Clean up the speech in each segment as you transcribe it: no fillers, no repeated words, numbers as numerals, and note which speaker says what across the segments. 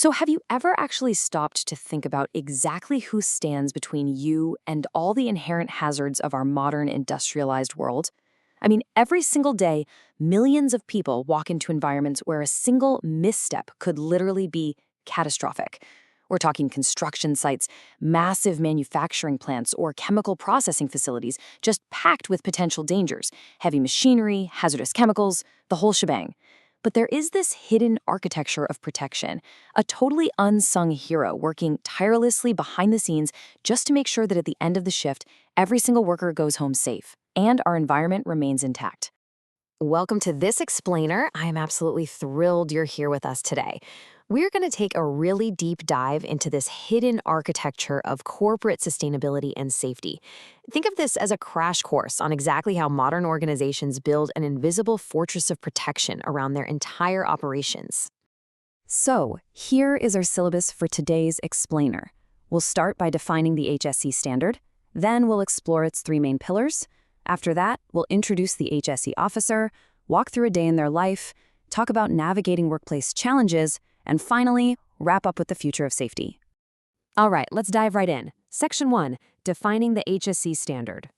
Speaker 1: So, have you ever actually stopped to think about exactly who stands between you and all the inherent hazards of our modern industrialized world? I mean, every single day, millions of people walk into environments where a single misstep could literally be catastrophic. We're talking construction sites, massive manufacturing plants, or chemical processing facilities just packed with potential dangers, heavy machinery, hazardous chemicals, the whole shebang. But there is this hidden architecture of protection, a totally unsung hero working tirelessly behind the scenes just to make sure that at the end of the shift, every single worker goes home safe and our environment remains intact.
Speaker 2: Welcome to this explainer. I am absolutely thrilled you're here with us today. We're going to take a really deep dive into this hidden architecture of corporate sustainability and safety. Think of this as a crash course on exactly how modern organizations build an invisible fortress of protection around their entire operations.
Speaker 1: So, here is our syllabus for today's explainer. We'll start by defining the HSE standard, then we'll explore its three main pillars. After that, we'll introduce the HSE officer, walk through a day in their life, talk about navigating workplace challenges, and finally, wrap up with the future of safety.
Speaker 2: All right, let's dive right in. Section 1, defining the HSE standard.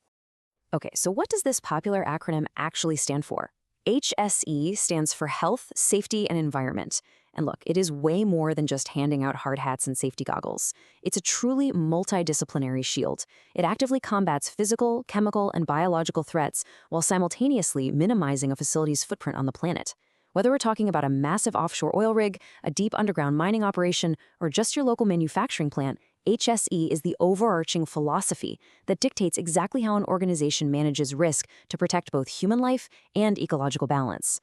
Speaker 2: Okay, so what does this popular acronym actually stand for? HSE stands for Health, Safety, and Environment. And look, it is way more than just handing out hard hats and safety goggles. It's a truly multidisciplinary shield. It actively combats physical, chemical, and biological threats while simultaneously minimizing a facility's footprint on the planet. Whether we're talking about a massive offshore oil rig, a deep underground mining operation, or just your local manufacturing plant, HSE is the overarching philosophy that dictates exactly how an organization manages risk to protect both human life and ecological balance.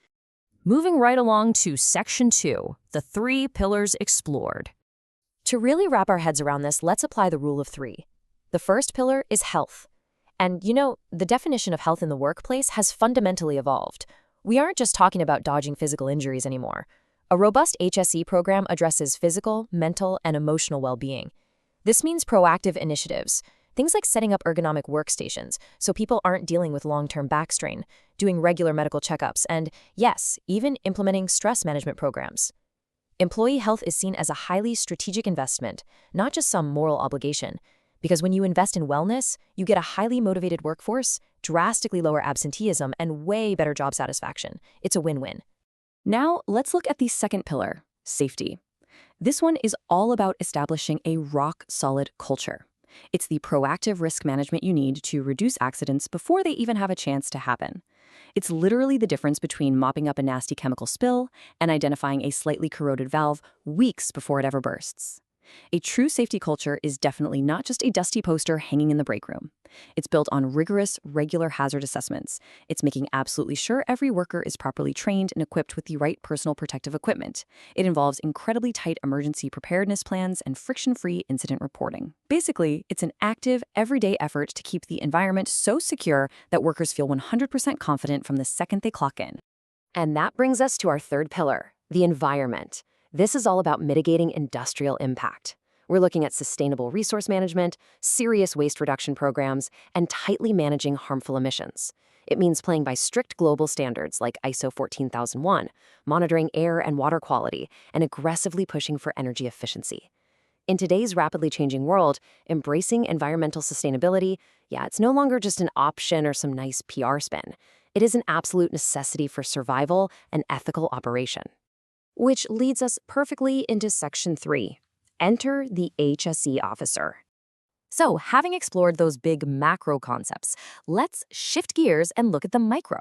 Speaker 1: Moving right along to Section 2, the three pillars explored.
Speaker 2: To really wrap our heads around this, let's apply the rule of three. The first pillar is health. And the definition of health in the workplace has fundamentally evolved. We aren't just talking about dodging physical injuries anymore. A robust HSE program addresses physical, mental, and emotional well-being. This means proactive initiatives, things like setting up ergonomic workstations so people aren't dealing with long-term back strain, doing regular medical checkups, and, yes, even implementing stress management programs. Employee health is seen as a highly strategic investment, not just some moral obligation, because when you invest in wellness, you get a highly motivated workforce, drastically lower absenteeism, and way better job satisfaction. It's a win-win.
Speaker 1: Now, let's look at the second pillar, safety. This one is all about establishing a rock-solid culture. It's the proactive risk management you need to reduce accidents before they even have a chance to happen. It's literally the difference between mopping up a nasty chemical spill and identifying a slightly corroded valve weeks before it ever bursts. A true safety culture is definitely not just a dusty poster hanging in the break room. It's built on rigorous, regular hazard assessments. It's making absolutely sure every worker is properly trained and equipped with the right personal protective equipment. It involves incredibly tight emergency preparedness plans and friction-free incident reporting. Basically, it's an active, everyday effort to keep the environment so secure that workers feel 100% confident from the second they clock in.
Speaker 2: And that brings us to our third pillar, the environment. This is all about mitigating industrial impact. We're looking at sustainable resource management, serious waste reduction programs, and tightly managing harmful emissions. It means playing by strict global standards like ISO 14001, monitoring air and water quality, and aggressively pushing for energy efficiency. In today's rapidly changing world, embracing environmental sustainability, it's no longer just an option or some nice PR spin. It is an absolute necessity for survival and ethical operation. Which leads us perfectly into Section 3. Enter the HSE officer. So, having explored those big macro concepts, let's shift gears and look at the micro,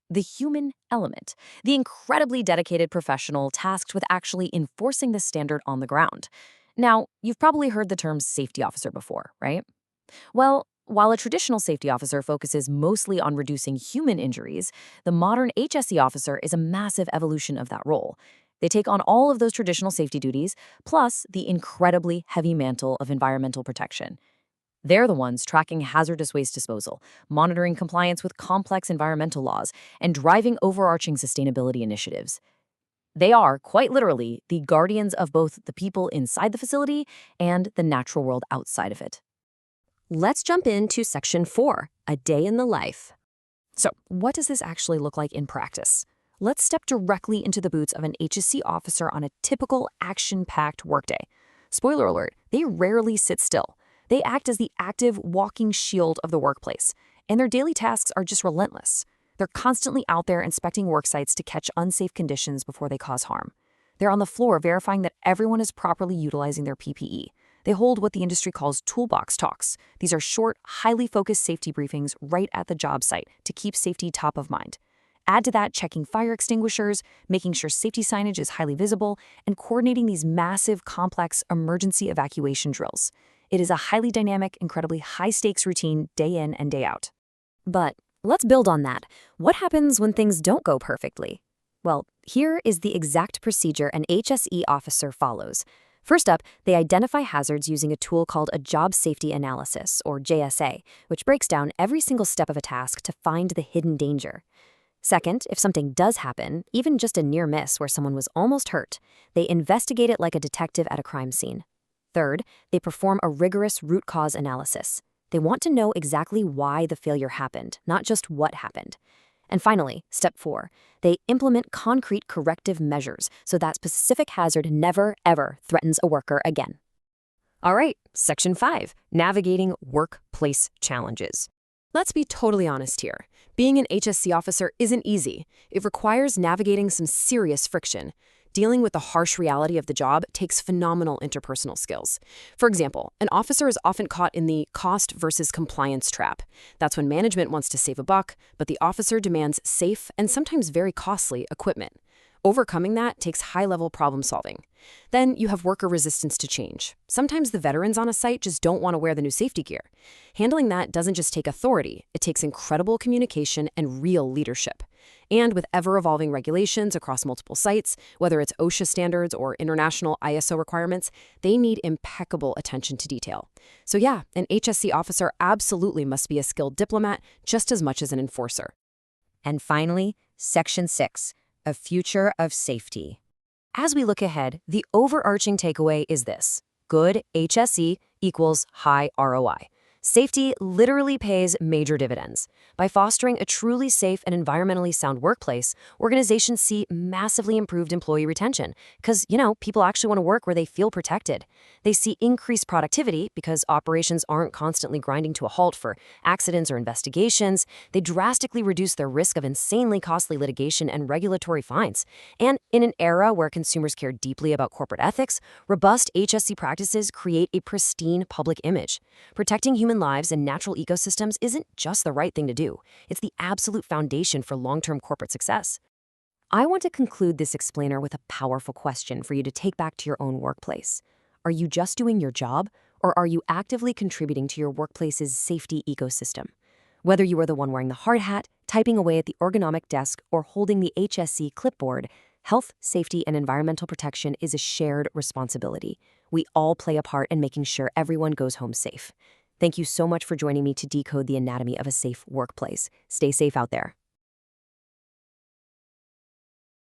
Speaker 2: the human element, the incredibly dedicated professional tasked with actually enforcing the standard on the ground. Now, you've probably heard the term safety officer before, right? Well, while a traditional safety officer focuses mostly on reducing human injuries, the modern HSE officer is a massive evolution of that role. They take on all of those traditional safety duties, plus the incredibly heavy mantle of environmental protection. They're the ones tracking hazardous waste disposal, monitoring compliance with complex environmental laws, and driving overarching sustainability initiatives. They are, quite literally, the guardians of both the people inside the facility and the natural world outside of it. Let's jump into Section 4, a day in the life. So, what does this actually look like in practice?
Speaker 1: let's step directly into the boots of an HSE officer on a typical action-packed workday. Spoiler alert, they rarely sit still. They act as the active walking shield of the workplace, and their daily tasks are just relentless. They're constantly out there inspecting work sites to catch unsafe conditions before they cause harm. They're on the floor verifying that everyone is properly utilizing their PPE. They hold what the industry calls toolbox talks. These are short, highly focused safety briefings right at the job site to keep safety top of mind. Add to that checking fire extinguishers, making sure safety signage is highly visible, and coordinating these massive, complex emergency evacuation drills. It is a highly dynamic, incredibly high-stakes routine day in and day out. But let's build on that. What happens when things don't go perfectly? Well, here is the exact procedure an HSE officer follows. First up, they identify hazards using a tool called a Job Safety Analysis, or JSA, which breaks down every single step of a task to find the hidden danger. Second, if something does happen, even just a near miss where someone was almost hurt, they investigate it like a detective at a crime scene. Third, they perform a rigorous root cause analysis. They want to know exactly why the failure happened, not just what happened. And finally, step 4, they implement concrete corrective measures so that specific hazard never, ever threatens a worker again. All right, Section 5, Navigating Workplace Challenges. Let's be totally honest here. Being an HSC officer isn't easy. It requires navigating some serious friction. Dealing with the harsh reality of the job takes phenomenal interpersonal skills. For example, an officer is often caught in the cost versus compliance trap. That's when management wants to save a buck, but the officer demands safe and sometimes very costly equipment. Overcoming that takes high-level problem solving. Then you have worker resistance to change. Sometimes the veterans on a site just don't want to wear the new safety gear. Handling that doesn't just take authority, it takes incredible communication and real leadership. And with ever-evolving regulations across multiple sites, whether it's OSHA standards or international ISO requirements, they need impeccable attention to detail. So yeah, an HSC officer absolutely must be a skilled diplomat just as much as an enforcer.
Speaker 2: And finally, Section 6, A Future of Safety. As we look ahead, the overarching takeaway is this: good HSE equals high ROI. Safety literally pays major dividends. By fostering a truly safe and environmentally sound workplace, organizations see massively improved employee retention because, people actually want to work where they feel protected. They see increased productivity because operations aren't constantly grinding to a halt for accidents or investigations. They drastically reduce their risk of insanely costly litigation and regulatory fines. And in an era where consumers care deeply about corporate ethics, robust HSE practices create a pristine public image. Protecting human lives and natural ecosystems isn't just the right thing to do. It's the absolute foundation for long-term corporate success. I want to conclude this explainer with a powerful question for you to take back to your own workplace. Are you just doing your job, or are you actively contributing to your workplace's safety ecosystem? Whether you are the one wearing the hard hat, typing away at the ergonomic desk, or holding the HSE clipboard, health, safety, and environmental protection is a shared responsibility. We all play a part in making sure everyone goes home safe. Thank you so much for joining me to decode the anatomy of a safe workplace. Stay safe out there.